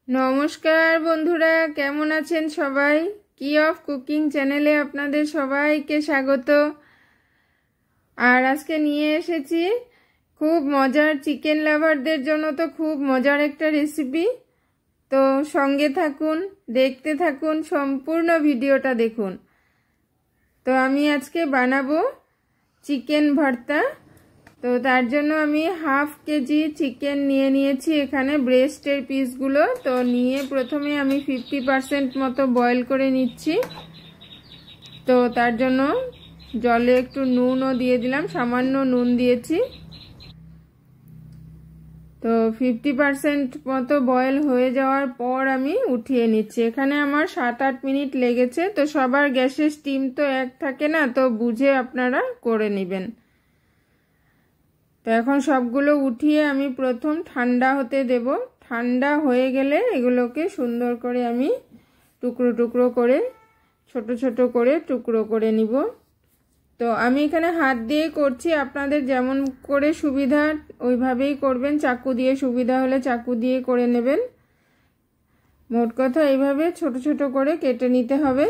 নমস্কার বন্ধুরা, কেমন আছেন সবাই? কি অফ কুকিং চ্যানেলে আপনাদের সবাইকে স্বাগত। আর আজকে নিয়ে এসেছি খুব মজার, চিকেন লাভারদের জন্য তো খুব মজার একটা রেসিপি। তো সঙ্গে থাকুন, দেখতে থাকুন, সম্পূর্ণ ভিডিওটা দেখুন। তো আমি আজকে বানাবো চিকেন ভর্তা। তো তার জন্য আমি হাফ কেজি চিকেন নিয়ে নিয়েছি, এখানে ব্রেস্টের পিসগুলো। তো নিয়ে প্রথমে আমি 50% মতো বয়েল করে নিচ্ছি। তো তার জন্য জলে একটু নুনও দিয়ে দিলাম, সামান্য নুন দিয়েছি। তো 50% মতো বয়েল হয়ে যাওয়ার পর আমি উঠিয়ে নিচ্ছি। এখানে আমার 7-8 মিনিট লেগেছে। তো সবার গ্যাসের স্টিম তো এক থাকে না, তো বুঝে আপনারা করে নেবেন। তো এখন সবগুলো উঠিয়ে আমি প্রথম ঠান্ডা হতে দেব। ঠান্ডা হয়ে গেলে এগুলোকে সুন্দর করে আমি টুকরো টুকরো করে ছোট ছোট করে টুকরো করে নিব। তো আমি এখানে হাত দিয়ে করছি, আপনাদের যেমন করে সুবিধা ওইভাবেই করবেন। চাকু দিয়ে সুবিধা হলে চাকু দিয়ে করে নেবেন। মোট কথা এইভাবে ছোট ছোট করে কেটে নিতে হবে।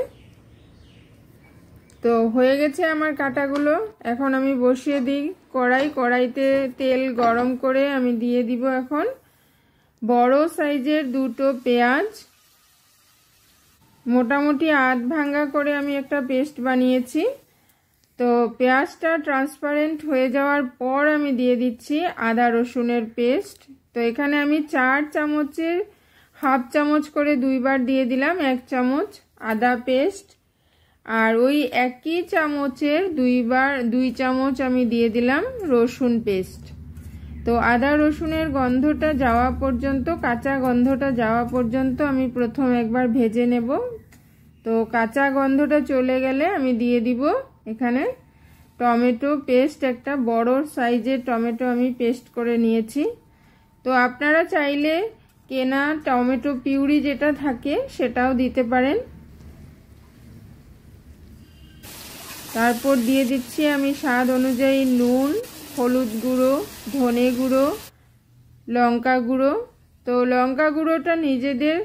তো হয়ে গেছে আমার কাটাগুলো। এখন আমি বসিয়ে দিই কড়াইতে তেল গরম করে আমি দিয়ে দিব এখন বড় সাইজের 2টো পেঁয়াজ। মোটামুটি আধ ভাঙা করে আমি একটা পেস্ট বানিয়েছি। তো পেঁয়াজটা ট্রান্সপারেন্ট হয়ে যাওয়ার পর আমি দিয়ে দিচ্ছি আদা রসুনের পেস্ট। তো এখানে আমি 4 চামচের হাফ চামচ করে 2বার দিয়ে দিলাম 1 চামচ আদা পেস্ট। আর ওই একই চামচের 2 চামচ আমি দিয়ে দিলাম রসুন পেস্ট। তো আদা রসুনের গন্ধটা যাওয়া পর্যন্ত, কাঁচা গন্ধটা যাওয়া পর্যন্ত আমি প্রথম একবার ভেজে নেব। তো কাঁচা গন্ধটা চলে গেলে আমি দিয়ে দিব এখানে টমেটো পেস্ট। একটা বড় সাইজের টমেটো আমি পেস্ট করে নিয়েছি। তো আপনারা চাইলে কেনা টমেটো পিউরি যেটা থাকে সেটাও দিতে পারেন। তারপর দিয়ে দিচ্ছি আমি স্বাদ অনুযায়ী নুন, হলুদ গুঁড়ো, ধনে গুঁড়ো, লঙ্কা গুঁড়ো। তো লঙ্কা গুঁড়োটা নিজেদের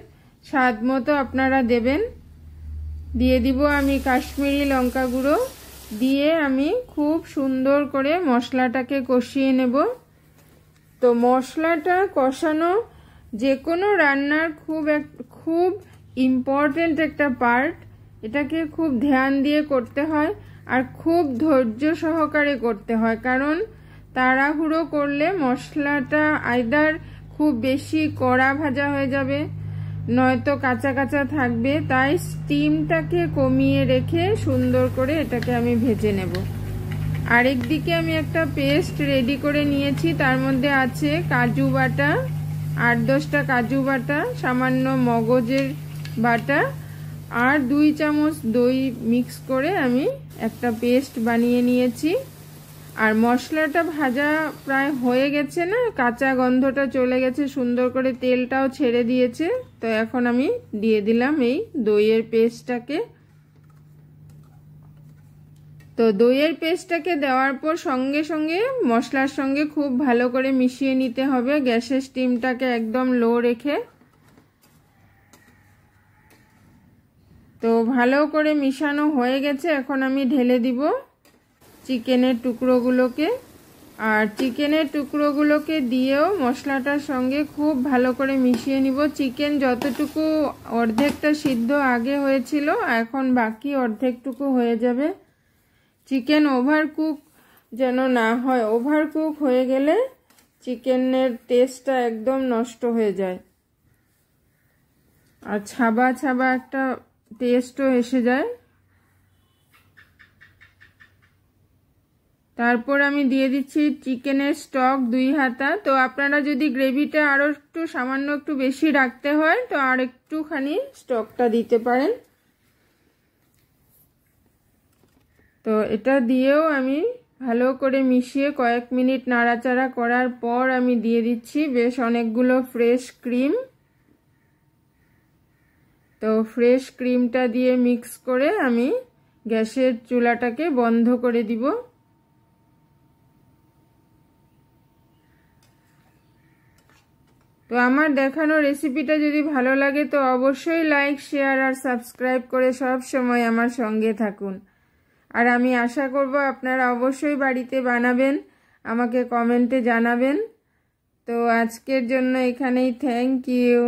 স্বাদ মতো আপনারা দেবেন। দিয়ে দিব আমি কাশ্মীরি লঙ্কা গুঁড়ো। দিয়ে আমি খুব সুন্দর করে মশলাটাকে কষিয়ে নেব। তো মশলাটা কষানো যে কোনো রান্নার খুব ইম্পর্টেন্ট একটা পার্ট। এটাকে খুব ধ্যান দিয়ে করতে হয় আর খুব ধৈর্য সহকারে করতে হয়, কারণ তাড়াহুড়ো করলে মশলাটা আইদার খুব বেশি কড়া ভাজা হয়ে যাবে, নয়তো কাঁচা কাঁচা থাকবে। তাই স্টিমটাকে কমিয়ে রেখে সুন্দর করে এটাকে আমি ভেজে নেব। আরেক দিকে আমি একটা পেস্ট রেডি করে নিয়েছি, তার মধ্যে আছে কাজু বাটা, 8-10টা কাজু বাটা, সামান্য মগজের বাটা আর 2 চামচ দই মিক্স করে আমি একটা পেস্ট বানিয়ে নিয়েছি। আর মশলাটা ভাজা প্রায় হয়ে গেছে, না কাঁচা গন্ধটা চলে গেছে, সুন্দর করে তেলটাও ছেড়ে দিয়েছে। তো এখন আমি দিয়ে দিলাম এই দইয়ের পেস্টটাকে। তো দইয়ের পেস্টটাকে দেওয়ার পর সঙ্গে সঙ্গে মশলার সঙ্গে খুব ভালো করে মিশিয়ে নিতে হবে, গ্যাসের স্টিমটাকে একদম লো রেখে। তো ভালো করে মিশানো হয়ে গেছে, এখন আমি ঢেলে দিব চিকেনের টুকরোগুলোকে। আর চিকেনের টুকরোগুলোকে দিয়েও মশলাটার সঙ্গে খুব ভালো করে মিশিয়ে নিব। চিকেন যতটুকু অর্ধেকটা সিদ্ধ আগে হয়েছিল, এখন বাকি অর্ধেকটুকু হয়ে যাবে। চিকেন ওভারকুক যেন না হয়, ওভারকুক হয়ে গেলে চিকেনের টেস্টটা একদম নষ্ট হয়ে যায় আর ছাবা ছাবা একটা টেস্টও এসে যায়। তারপর আমি দিয়ে দিচ্ছি চিকেনের স্টক 2 হাতা। তো আপনারা যদি গ্রেভিটা আরও একটু সামান্য একটু বেশি রাখতে হয় তো আর একটুখানি স্টকটা দিতে পারেন। তো এটা দিয়েও আমি ভালো করে মিশিয়ে কয়েক মিনিট নাড়াচাড়া করার পর আমি দিয়ে দিচ্ছি বেশ অনেকগুলো ফ্রেশ ক্রিম। তো ফ্রেশ ক্রিমটা দিয়ে মিক্স করে আমি গ্যাসের চুলাটাকে বন্ধ করে দিব। তো তো আমার দেখানো রেসিপিটা যদি ভালো লাগে তো অবশ্যই লাইক, শেয়ার আর সাবস্ক্রাইব করে সব সময় আমার সঙ্গে থাকুন। আর আমি আশা করব আপনারা অবশ্যই বাড়িতে বানাবেন, আমাকে কমেন্টে জানাবেন। তো আজকের জন্য এখানেই, থ্যাংক ইউ।